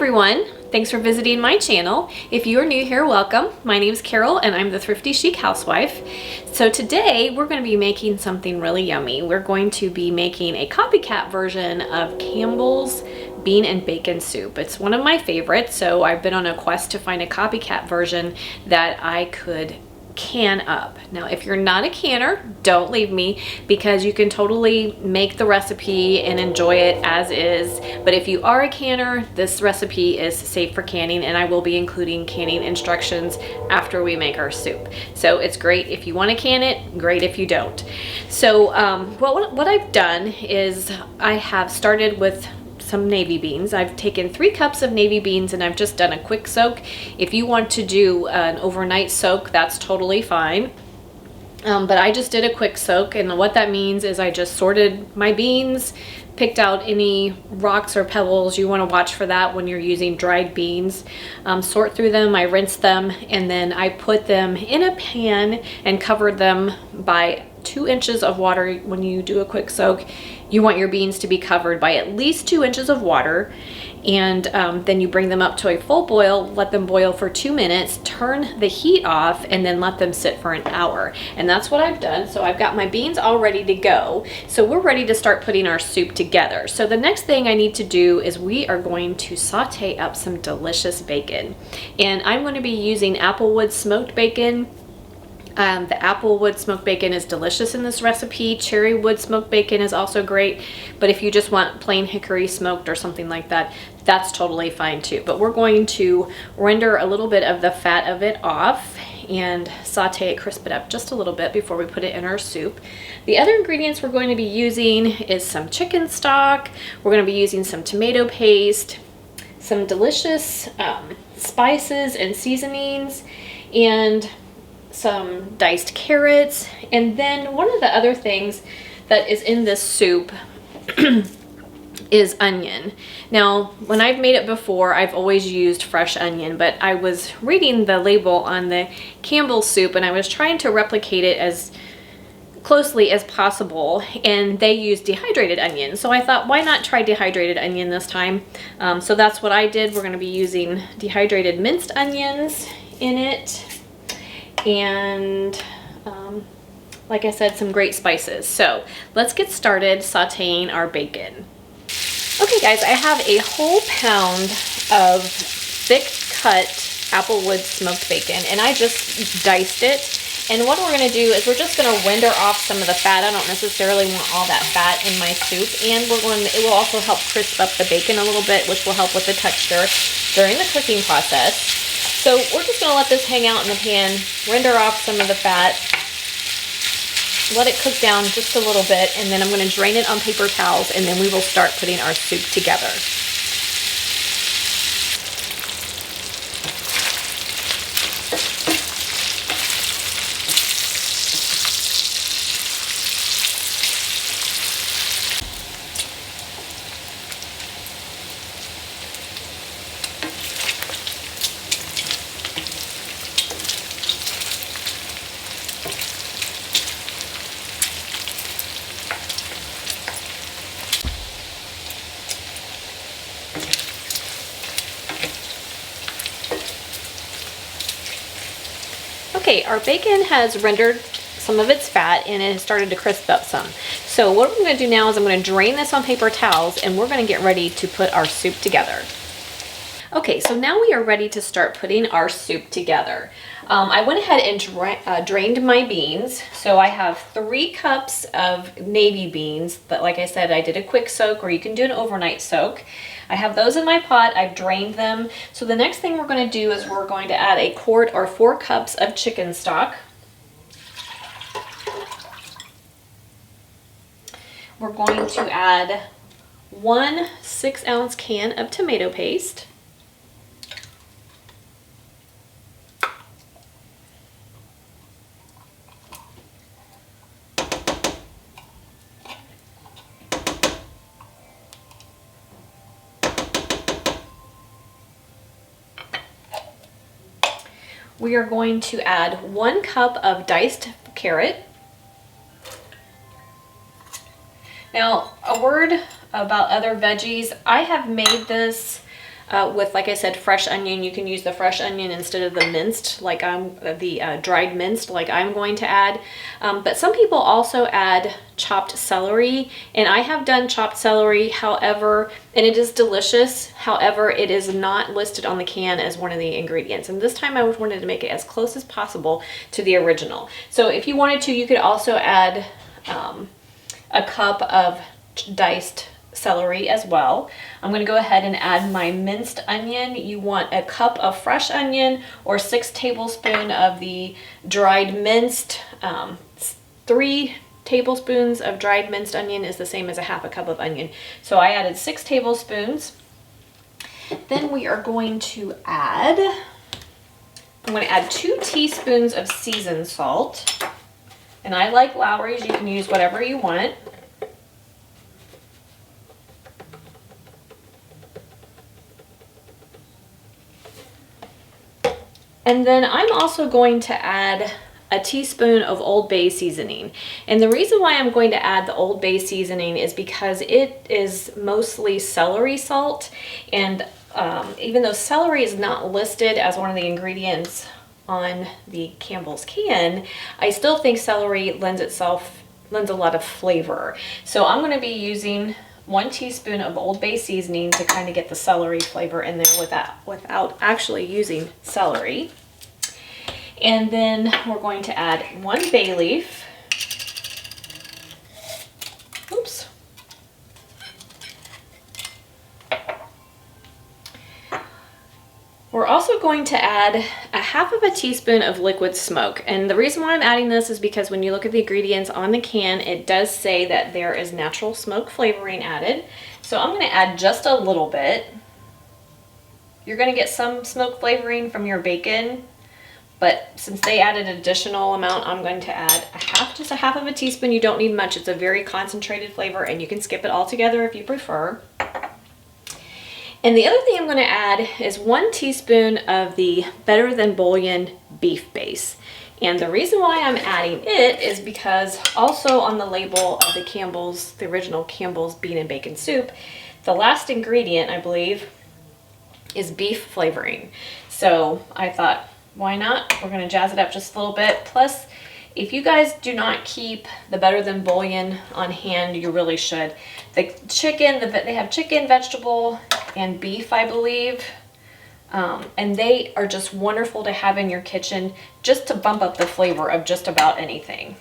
everyone, thanks for visiting my channel. If you are new here, welcome. My name is Carol and I'm the Thrifty Chic Housewife. So today we're going to be making something really yummy. We're going to be making a copycat version of Campbell's bean and bacon soup. It's one of my favorites, so I've been on a quest to find a copycat version that I could can up. Now, if you're not a canner, don't leave me, because you can totally make the recipe and enjoy it as is. But if you are a canner, this recipe is safe for canning, and I will be including canning instructions after we make our soup. So it's great if you want to can it, great if you don't. So what I've done is I have started with some navy beans. I've taken 3 cups of navy beans and I've just done a quick soak. If you want to do an overnight soak, that's totally fine. But I just did a quick soak, and what that means is I just sorted my beans, picked out any rocks or pebbles. You want to watch for that when you're using dried beans. Sort through them, I rinsed them, and then I put them in a pan and covered them by 2 inches of water. When you do a quick soak, you want your beans to be covered by at least 2 inches of water, and then you bring them up to a full boil, let them boil for 2 minutes, turn the heat off, and then let them sit for an hour. And that's what I've done. So I've got my beans all ready to go. So we're ready to start putting our soup together. So the next thing I need to do is we are going to saute up some delicious bacon. And I'm going to be using applewood smoked bacon. The applewood smoked bacon is delicious in this recipe. Cherry wood smoked bacon is also great, but if you just want plain hickory smoked or something like that, that's totally fine too. But we're going to render a little bit of the fat of it off and saute it, crisp it up just a little bit before we put it in our soup. The other ingredients we're going to be using is some chicken stock. We're going to be using some tomato paste, some delicious spices and seasonings, and some diced carrots. And then one of the other things that is in this soup is onion. Now, when I've made it before, I've always used fresh onion, but I was reading the label on the Campbell soup and I was trying to replicate it as closely as possible, and they use dehydrated onion. So I thought, why not try dehydrated onion this time? So that's what I did. We're going to be using dehydrated minced onions in it, and like I said, some great spices. So let's get started sauteing our bacon. Okay guys, I have a whole pound of thick cut applewood smoked bacon, and I just diced it. And what we're going to do is we're just going to render off some of the fat. I don't necessarily want all that fat in my soup, and it will also help crisp up the bacon a little bit, which will help with the texture during the cooking process. So we're just going to let this hang out in the pan, render off some of the fat, let it cook down just a little bit, and then I'm going to drain it on paper towels, and then we will start putting our soup together. Okay, our bacon has rendered some of its fat and it has started to crisp up some. So what I'm going to do now is I'm going to drain this on paper towels, and we're going to get ready to put our soup together. Okay, so now we are ready to start putting our soup together. I went ahead and drained my beans. So I have 3 cups of navy beans that, like I said, I did a quick soak, or you can do an overnight soak. I have those in my pot. I've drained them. So the next thing we're going to do is we're going to add a quart or 4 cups of chicken stock. We're going to add 1 6-ounce can of tomato paste. We are going to add 1 cup of diced carrot. Now, a word about other veggies. I have made this with, like I said, fresh onion. You can use the fresh onion instead of the minced, like the dried minced, like I'm going to add. But some people also add chopped celery, and I have done chopped celery, however, and it is delicious. However, it is not listed on the can as one of the ingredients. And this time I wanted to make it as close as possible to the original. So if you wanted to, you could also add a cup of diced celery as well. I'm going to go ahead and add my minced onion. You want a cup of fresh onion or 6 tablespoons of the dried minced. 3 tablespoons of dried minced onion is the same as a half a cup of onion. So I added 6 tablespoons. Then we are going to add, I'm going to add 2 teaspoons of seasoned salt. And I like Lowry's. You can use whatever you want. And then I'm also going to add a teaspoon of Old Bay seasoning. And the reason why I'm going to add the Old Bay seasoning is because it is mostly celery salt. And even though celery is not listed as one of the ingredients on the Campbell's can, I still think celery lends a lot of flavor. So I'm going to be using 1 teaspoon of Old Bay seasoning to kind of get the celery flavor in there without actually using celery. And then we're going to add 1 bay leaf. Oops. We're also going to add a half of a teaspoon of liquid smoke. And the reason why I'm adding this is because when you look at the ingredients on the can, it does say that there is natural smoke flavoring added. So I'm going to add just a little bit. You're going to get some smoke flavoring from your bacon, but since they added an additional amount, I'm going to add just a half of a teaspoon. You don't need much. It's a very concentrated flavor, and you can skip it altogether if you prefer. And the other thing I'm going to add is 1 teaspoon of the Better Than Bouillon beef base. And the reason why I'm adding it is because also on the label of the original Campbell's bean and bacon soup, the last ingredient, I believe, is beef flavoring. So I thought, why not? We're going to jazz it up just a little bit. Plus, if you guys do not keep the Better Than Bouillon on hand, you really should. The chicken, they have chicken, vegetable, and beef, I believe. And they are just wonderful to have in your kitchen just to bump up the flavor of just about anything.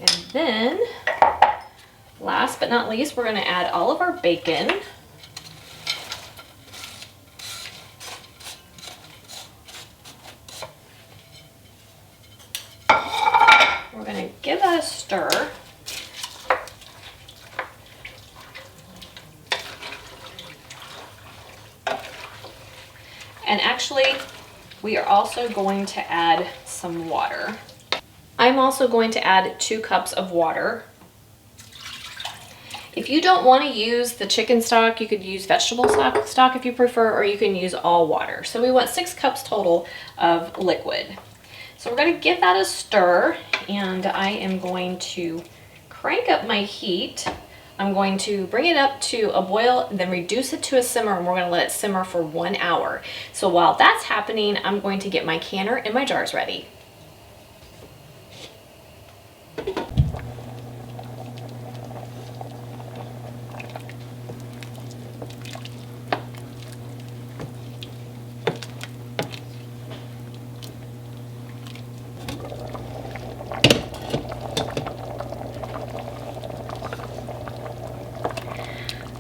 And then, last but not least, we're going to add all of our bacon. We're going to give that a stir. And actually, we are also going to add some water. I'm also going to add 2 cups of water. If you don't want to use the chicken stock, you could use vegetable stock if you prefer, or you can use all water. So we want 6 cups total of liquid. So we're going to give that a stir, and I am going to crank up my heat. I'm going to bring it up to a boil, then reduce it to a simmer, and we're going to let it simmer for 1 hour. So while that's happening, I'm going to get my canner and my jars ready.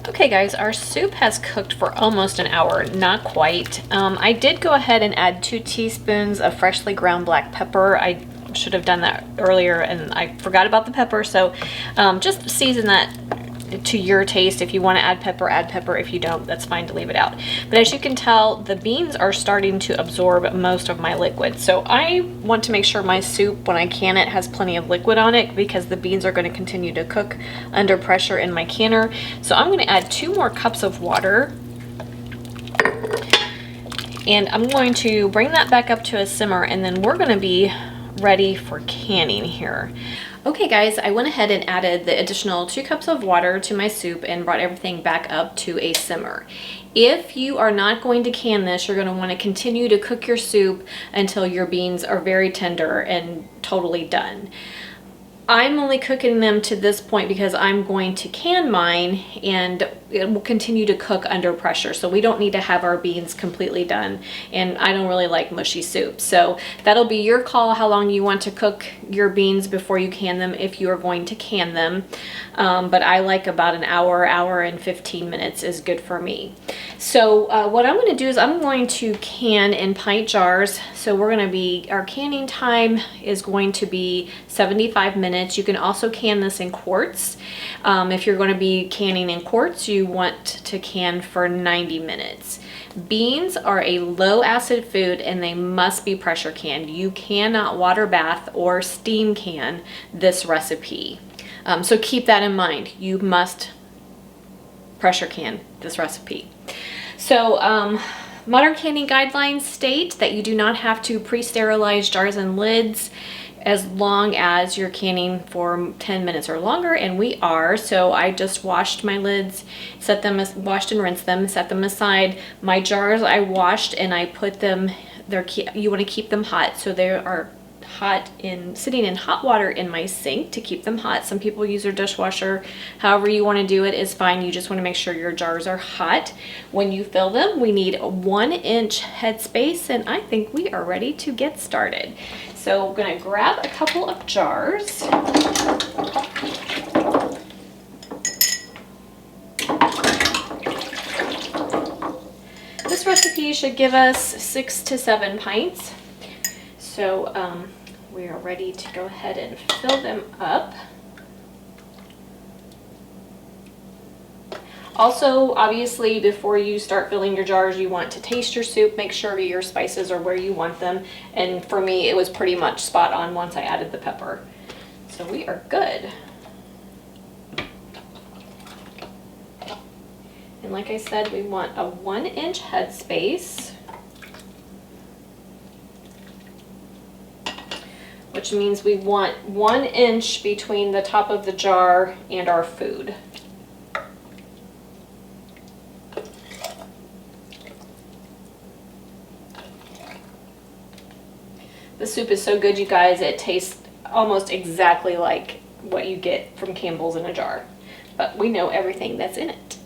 Okay guys, our soup has cooked for almost an hour, not quite. I did go ahead and add 2 teaspoons of freshly ground black pepper. I should have done that earlier and I forgot about the pepper, so just season that to your taste. If you want to add pepper, add pepper. If you don't, that's fine to leave it out. But as you can tell, the beans are starting to absorb most of my liquid. So I want to make sure my soup, when I can it, has plenty of liquid on it because the beans are going to continue to cook under pressure in my canner. So I'm going to add 2 more cups of water. And I'm going to bring that back up to a simmer, and then we're going to be ready for canning here. Okay guys, I went ahead and added the additional 2 cups of water to my soup and brought everything back up to a simmer. If you are not going to can this, you're going to want to continue to cook your soup until your beans are very tender and totally done. I'm only cooking them to this point because I'm going to can mine, and it will continue to cook under pressure. So we don't need to have our beans completely done, and I don't really like mushy soup. So that'll be your call how long you want to cook your beans before you can them, if you are going to can them. But I like about an hour, hour and 15 minutes is good for me. So what I'm going to do is I'm going to can in pint jars. So our canning time is going to be 75 minutes. You can also can this in quarts. If you're going to be canning in quarts, you want to can for 90 minutes. Beans are a low acid food and they must be pressure canned. You cannot water bath or steam can this recipe. So keep that in mind. You must pressure can this recipe. So modern canning guidelines state that you do not have to pre-sterilize jars and lids as long as you're canning for 10 minutes or longer, and we are. So I just washed my lids, washed and rinsed them, set them aside. My jars I washed and I put them, you want to keep them hot, so they are hot sitting in hot water in my sink to keep them hot. Some people use their dishwasher. However you want to do it is fine. You just want to make sure your jars are hot. When you fill them, we need a 1-inch headspace, and I think we are ready to get started. So I'm going to grab a couple of jars. This recipe should give us 6 to 7 pints. So we are ready to go ahead and fill them up. Also, obviously, before you start filling your jars, you want to taste your soup, make sure your spices are where you want them. And for me, it was pretty much spot on once I added the pepper. So we are good. And like I said, we want a 1-inch headspace, which means we want 1 inch between the top of the jar and our food. The soup is so good, you guys, it tastes almost exactly like what you get from Campbell's in a jar, but we know everything that's in it.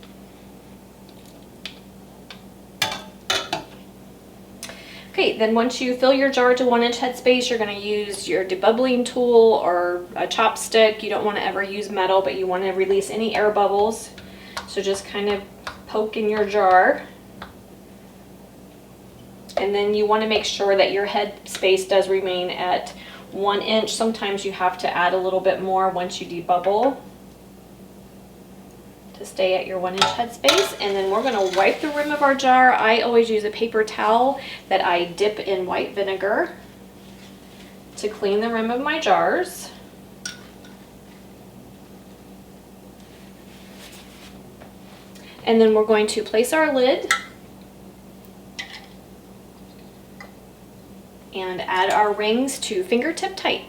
Okay, then once you fill your jar to 1-inch headspace, you're going to use your debubbling tool or a chopstick. You don't want to ever use metal, but you want to release any air bubbles. So just kind of poke in your jar. And then you want to make sure that your headspace does remain at 1 inch. Sometimes you have to add a little bit more once you debubble to stay at your 1-inch headspace. And then we're going to wipe the rim of our jar. I always use a paper towel that I dip in white vinegar to clean the rim of my jars. And then we're going to place our lid and add our rings to fingertip tight.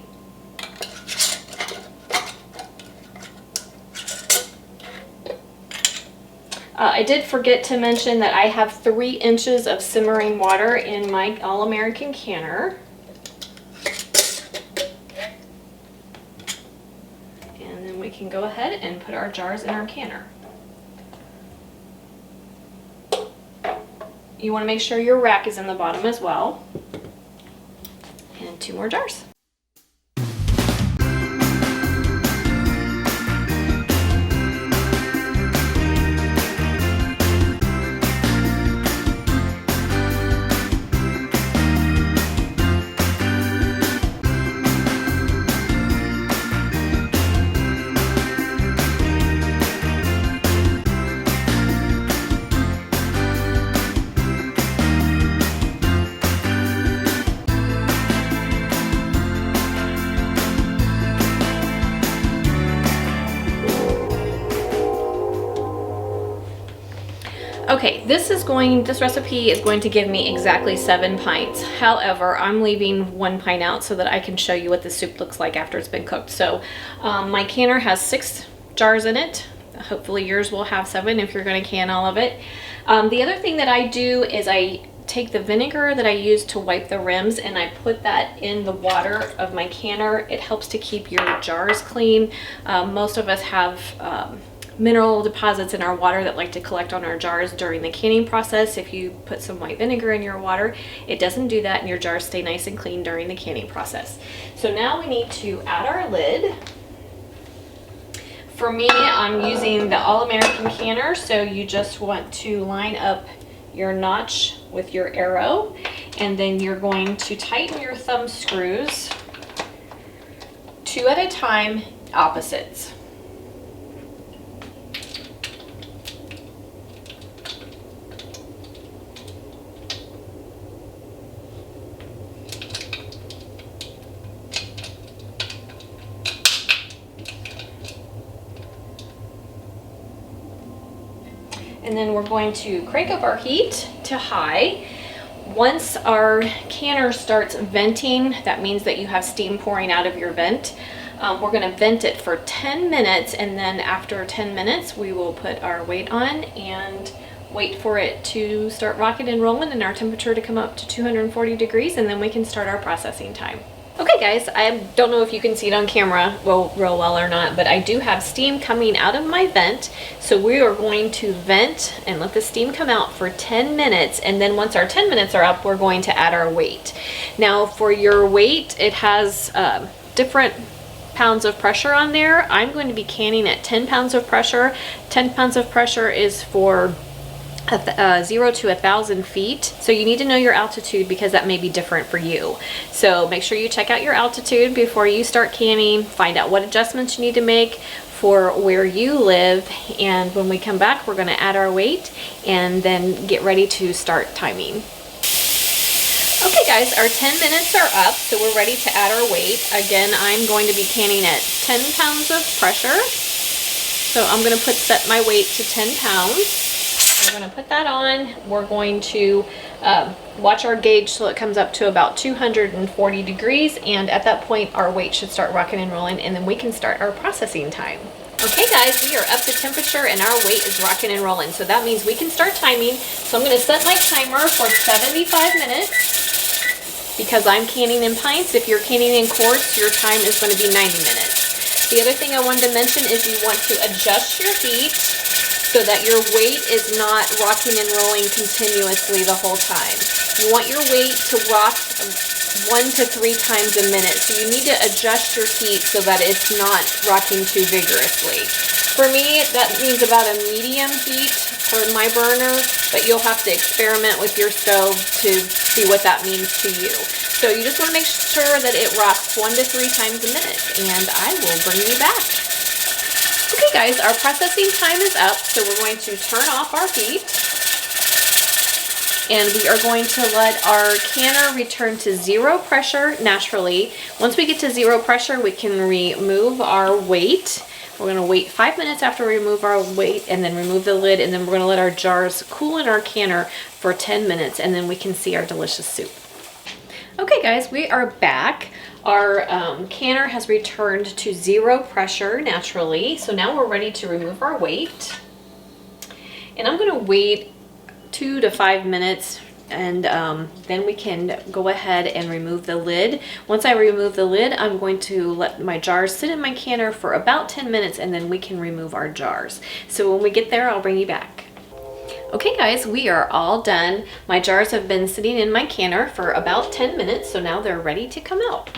I did forget to mention that I have 3 inches of simmering water in my All-American canner. And then we can go ahead and put our jars in our canner. You want to make sure your rack is in the bottom as well. And 2 more jars. Okay, this recipe is going to give me exactly 7 pints. However, I'm leaving 1 pint out so that I can show you what the soup looks like after it's been cooked. So my canner has 6 jars in it. Hopefully yours will have 7 if you're going to can all of it. The other thing that I do is I take the vinegar that I use to wipe the rims and I put that in the water of my canner. It helps to keep your jars clean. Most of us have mineral deposits in our water that like to collect on our jars during the canning process. If you put some white vinegar in your water, it doesn't do that and your jars stay nice and clean during the canning process. So now we need to add our lid. For me, I'm using the All-American canner, so you just want to line up your notch with your arrow, and then you're going to tighten your thumb screws 2 at a time, opposites. And then we're going to crank up our heat to high. Once our canner starts venting, that means that you have steam pouring out of your vent. We're going to vent it for 10 minutes, and then after 10 minutes we will put our weight on and wait for it to start rocking and rolling and our temperature to come up to 240 degrees, and then we can start our processing time. Okay guys, I don't know if you can see it on camera real well or not, but I do have steam coming out of my vent. So we are going to vent and let the steam come out for 10 minutes. And then once our 10 minutes are up, we're going to add our weight. Now for your weight, it has different pounds of pressure on there. I'm going to be canning at 10 pounds of pressure. 10 pounds of pressure is for 0 to 1,000 feet. So you need to know your altitude because that may be different for you. So make sure you check out your altitude before you start canning. Find out what adjustments you need to make for where you live. And when we come back, we're going to add our weight and then get ready to start timing. Okay guys, our 10 minutes are up, so we're ready to add our weight. Again, I'm going to be canning at 10 pounds of pressure. So I'm going to set my weight to 10 pounds. We're going to put that on. We're going to watch our gauge so it comes up to about 240 degrees, and at that point our weight should start rocking and rolling, and then we can start our processing time. Okay guys, we are up to temperature and our weight is rocking and rolling, so that means we can start timing. So I'm going to set my timer for 75 minutes because I'm canning in pints. If you're canning in quarts, your time is going to be 90 minutes. The other thing I wanted to mention is you want to adjust your heat so that your weight is not rocking and rolling continuously the whole time. You want your weight to rock 1 to 3 times a minute. So you need to adjust your heat so that it's not rocking too vigorously. For me, that means about a medium heat for my burner, but you'll have to experiment with your stove to see what that means to you. So you just want to make sure that it rocks 1 to 3 times a minute, and I will bring you back. Okay guys, our processing time is up, so we're going to turn off our heat. And we are going to let our canner return to 0 pressure naturally. Once we get to 0 pressure, we can remove our weight. We're going to wait 5 minutes after we remove our weight and then remove the lid, and then we're going to let our jars cool in our canner for 10 minutes, and then we can see our delicious soup. Okay guys, we are back. Our canner has returned to 0 pressure naturally. So now we're ready to remove our weight. And I'm going to wait 2 to 5 minutes, and then we can go ahead and remove the lid. Once I remove the lid, I'm going to let my jars sit in my canner for about 10 minutes, and then we can remove our jars. So when we get there, I'll bring you back. Okay guys, we are all done. My jars have been sitting in my canner for about 10 minutes, so now they're ready to come out.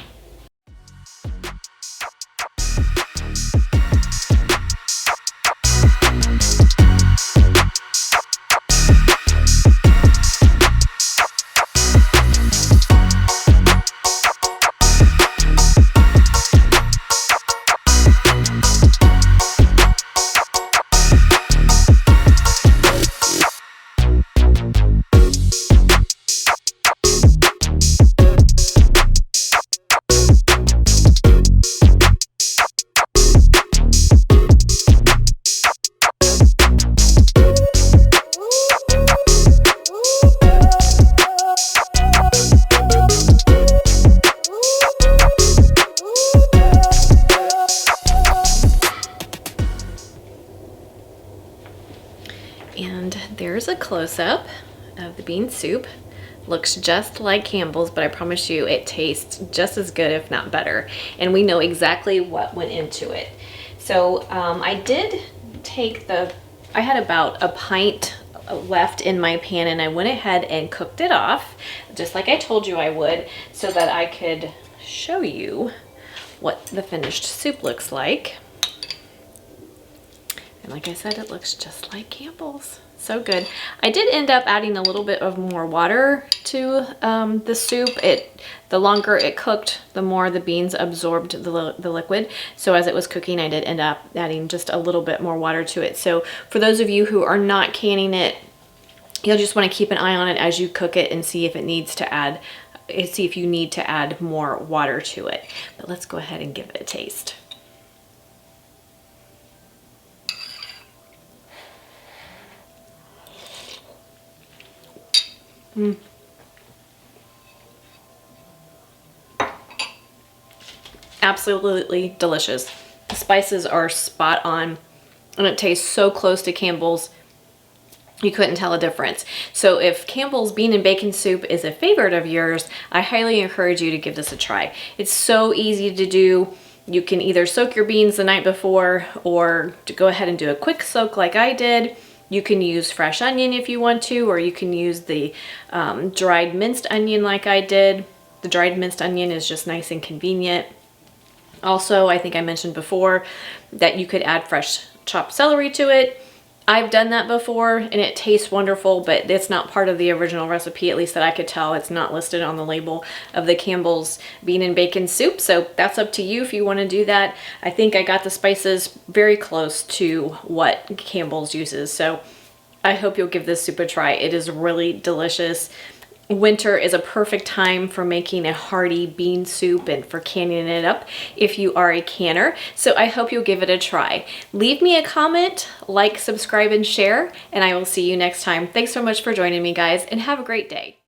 And there's a close-up of the bean soup. Looks just like Campbell's, but I promise you it tastes just as good, if not better. And we know exactly what went into it. So I did take I had about a pint left in my pan, and I went ahead and cooked it off, just like I told you I would, so that I could show you what the finished soup looks like. And like I said, it looks just like Campbell's. So good. I did end up adding a little bit of more water to the soup. The longer it cooked, the more the beans absorbed the liquid. So as it was cooking, I did end up adding just a little bit more water to it. So for those of you who are not canning it, you'll just want to keep an eye on it as you cook it and see if it needs to add, see if you need to add more water to it. But let's go ahead and give it a taste. Absolutely delicious. The spices are spot on, and it tastes so close to Campbell's, you couldn't tell a difference. So if Campbell's bean and bacon soup is a favorite of yours, I highly encourage you to give this a try. It's so easy to do. You can either soak your beans the night before, or to go ahead and do a quick soak like I did. You can use fresh onion if you want to, or you can use the dried minced onion like I did. The dried minced onion is just nice and convenient. Also, I think I mentioned before that you could add fresh chopped celery to it. I've done that before and it tastes wonderful, but it's not part of the original recipe, at least that I could tell. It's not listed on the label of the Campbell's bean and bacon soup, so that's up to you if you want to do that. I think I got the spices very close to what Campbell's uses, so I hope you'll give this soup a try. It is really delicious. Winter is a perfect time for making a hearty bean soup and for canning it up if you are a canner. So I hope you'll give it a try. Leave me a comment, like, subscribe, and share, and I will see you next time. Thanks so much for joining me, guys, and have a great day.